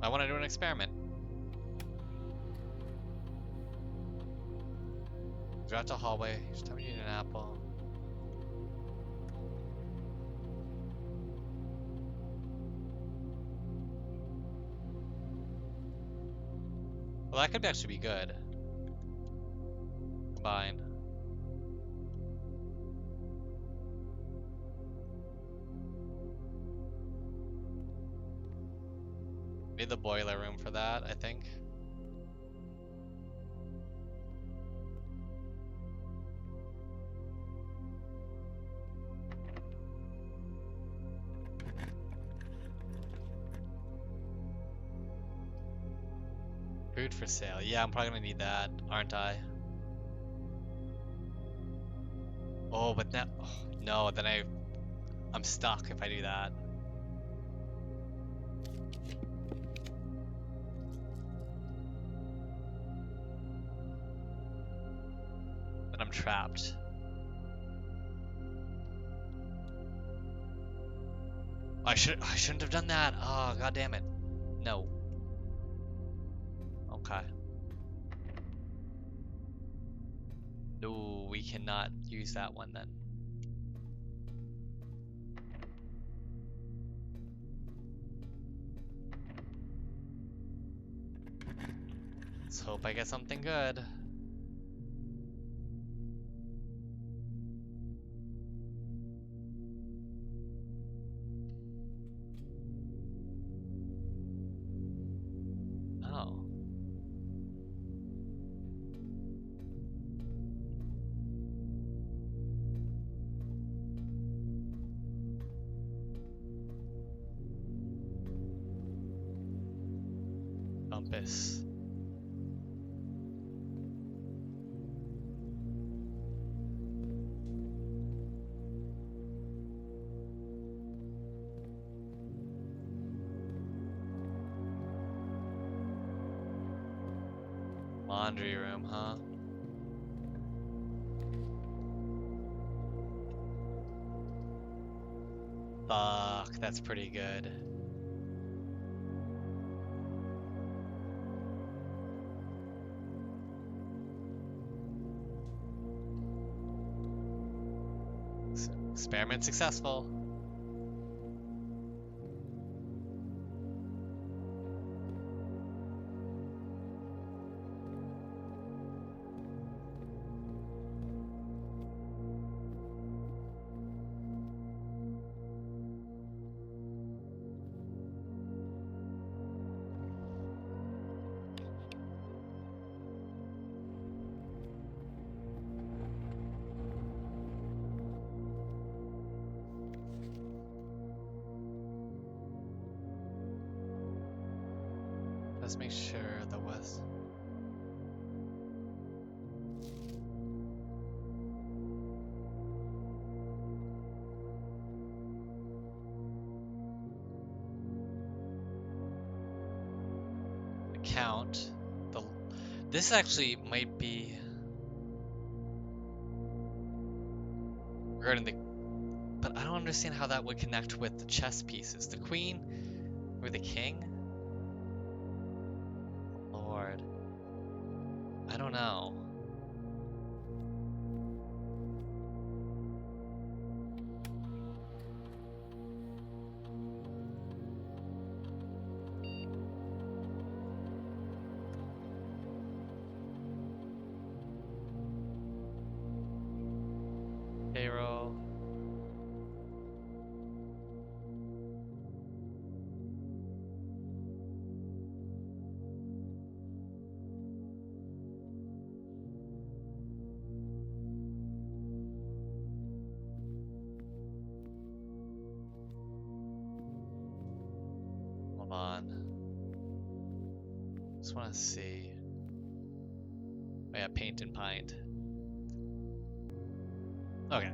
I want to do an experiment. Go out to hallway. Just tell me you need an apple. Well, that could actually be good. Combine. Need the boiler room for that, I think. Food for sale. Yeah, I'm probably gonna need that, aren't I? Oh, but now, oh, no, then I'm stuck if I do that. Then I'm trapped. I shouldn't have done that. Oh, god damn it. No. Okay. No, we cannot use that one then. hope I get something good. Oh. Compass. Laundry room, huh? Fuck, that's pretty good. Experiment successful. Let's make sure the west. Count. This actually might be regarding the, but I don't understand how that would connect with the chess pieces. The queen or the king? Lord. I don't know. Payroll. Hold on. Just want to see. Oh yeah, paint and pint. Okay.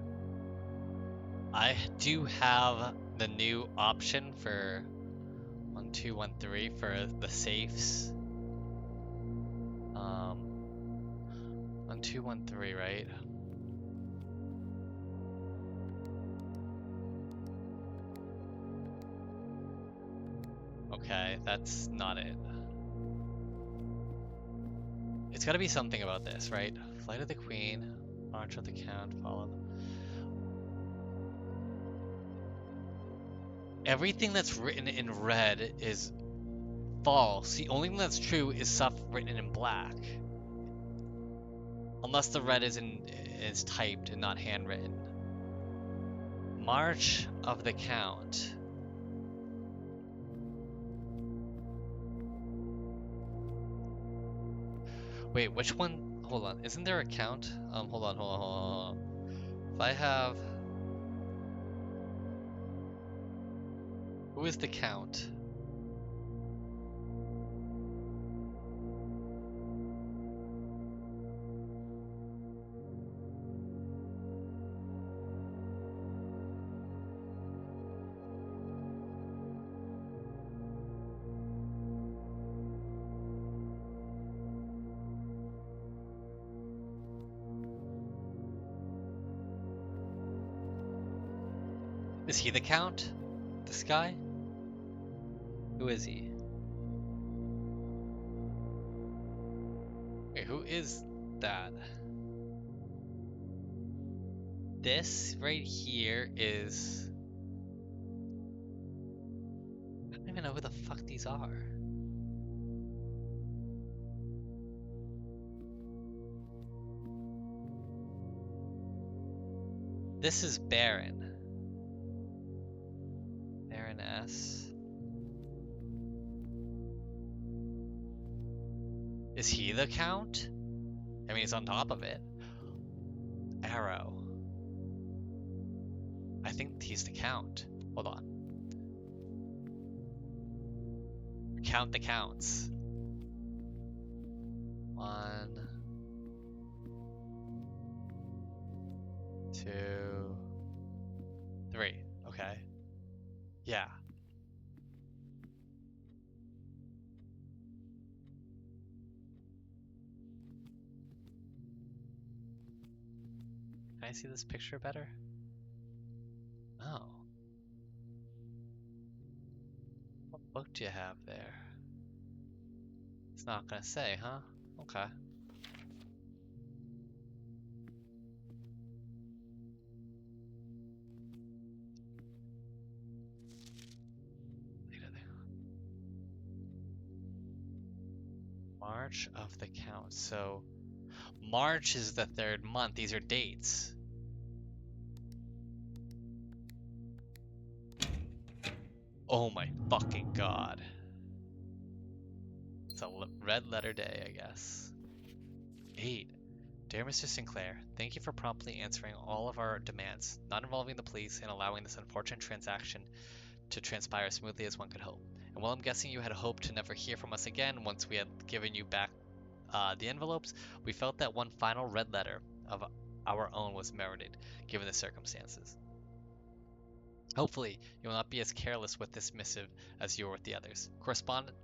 I do have the new option for 1213 for the safes. 1213, right? Okay, that's not it. It's gotta be something about this, right? Flight of the Queen, March of the Count, follow. Everything that's written in red is false. The only thing that's true is stuff written in black. Unless the red is typed and not handwritten. March of the Count. Wait, which one? Hold on. Isn't there a count? Hold on. If I have... Who is the count? Is he the count? This guy? Who is he? Wait, who is that? This right here is... I don't even know who the fuck these are. This is Baron. Baroness. Is he the Count? I mean, he's on top of it. Arrow. I think he's the Count. Hold on. Count the counts. 1, 2, 3. Okay. Yeah. Can I see this picture better? Oh. What book do you have there? It's not gonna say, huh? Okay. March of the Count. So, March is the 3rd month. These are dates. Oh my fucking god. It's a red letter day, I guess. 8. Dear Mr. Sinclair, thank you for promptly answering all of our demands, not involving the police, and allowing this unfortunate transaction to transpire as smoothly as one could hope. And while I'm guessing you had hoped to never hear from us again once we had given you back the envelopes, we felt that one final red letter of our own was merited, given the circumstances. Hopefully, you will not be as careless with this missive as you were with the others. Correspondence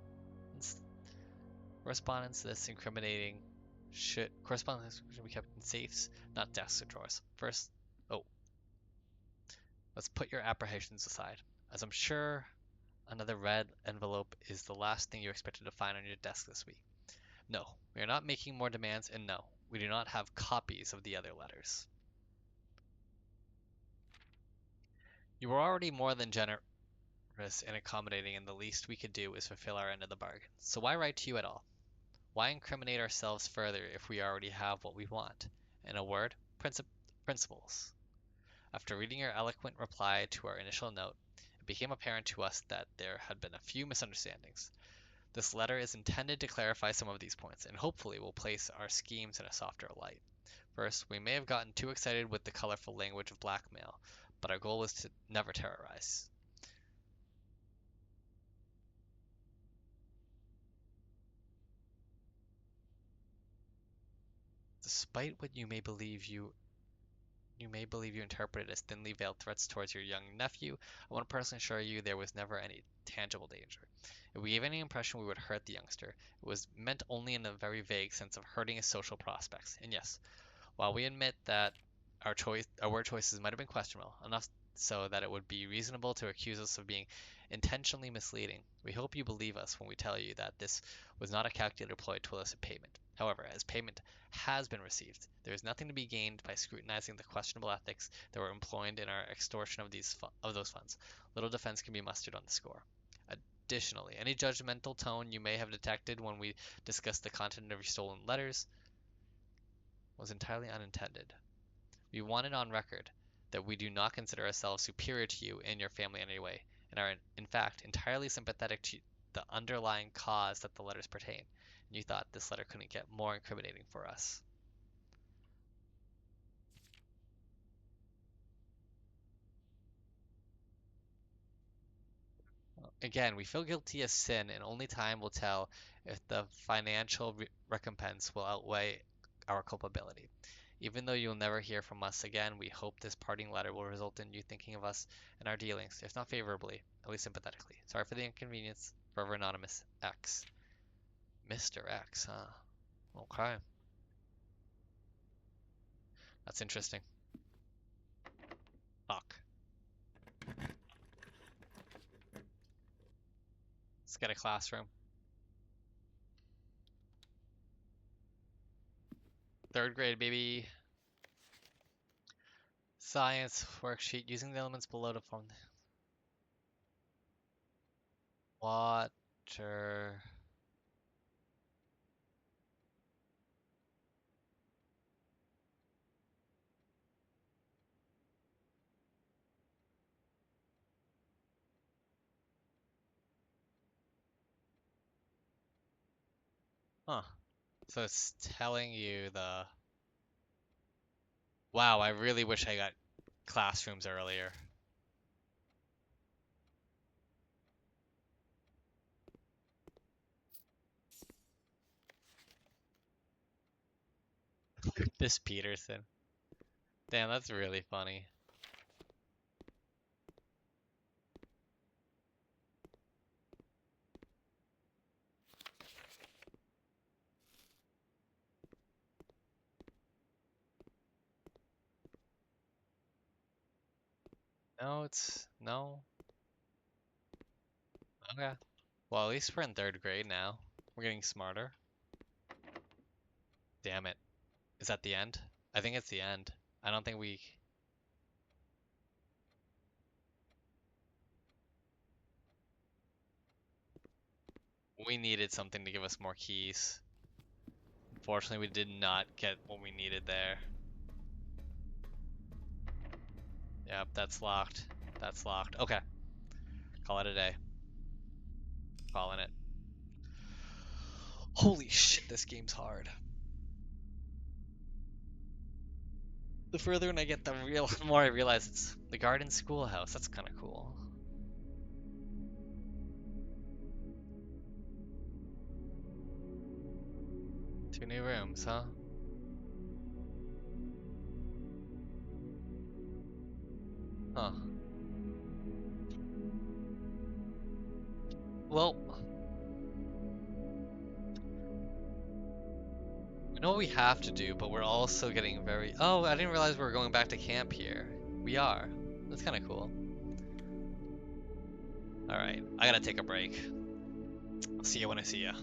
this incriminating correspondence should be kept in safes, not desks or drawers. First, let's put your apprehensions aside, as I'm sure another red envelope is the last thing you expected to find on your desk this week. No, we are not making more demands, and no, we do not have copies of the other letters. You were already more than generous and accommodating, and the least we could do is fulfill our end of the bargain. So why write to you at all? Why incriminate ourselves further if we already have what we want? In a word, principles. After reading your eloquent reply to our initial note, it became apparent to us that there had been a few misunderstandings. This letter is intended to clarify some of these points, and hopefully will place our schemes in a softer light. First, we may have gotten too excited with the colorful language of blackmail, but our goal was to never terrorize. Despite what you may believe you interpreted as thinly veiled threats towards your young nephew, I want to personally assure you there was never any tangible danger. If we gave any impression we would hurt the youngster, it was meant only in a very vague sense of hurting his social prospects. And yes, while we admit that our word choices might have been questionable, enough so that it would be reasonable to accuse us of being intentionally misleading, we hope you believe us when we tell you that this was not a calculated ploy to elicit payment. However, as payment has been received, there is nothing to be gained by scrutinizing the questionable ethics that were employed in our extortion of those funds. Little defense can be mustered on the score. Additionally, any judgmental tone you may have detected when we discussed the content of your stolen letters was entirely unintended. We want it on record that we do not consider ourselves superior to you and your family in any way, and are in fact entirely sympathetic to the underlying cause that the letters pertain. And you thought this letter couldn't get more incriminating for us. Again, we feel guilty as sin, and only time will tell if the financial recompense will outweigh our culpability. Even though you'll never hear from us again, we hope this parting letter will result in you thinking of us and our dealings, if not favorably, at least sympathetically. Sorry for the inconvenience. Forever Anonymous X. Mr. X, huh? Okay. That's interesting. Fuck. Let's get a classroom. 3rd grade, baby. Science worksheet using the elements below to form water. Huh. So it's telling you the... Wow, I really wish I got classrooms earlier. This Peterson. Damn, that's really funny. No, it's... No. Okay. Well, at least we're in 3rd grade now. We're getting smarter. Damn it. Is that the end? I think it's the end. I don't think we... We needed something to give us more keys. Unfortunately, we did not get what we needed there. Yep, that's locked. That's locked. Okay. Call it a day. Calling it. Holy shit, this game's hard. The further in I get, the more I realize it's the Garden Schoolhouse. That's kind of cool. Two new rooms, huh? Huh. Well, we know what we have to do, but we're also getting very... Oh, I didn't realize we were going back to camp here. We are. That's kind of cool. Alright, I gotta take a break. I'll see you when I see ya.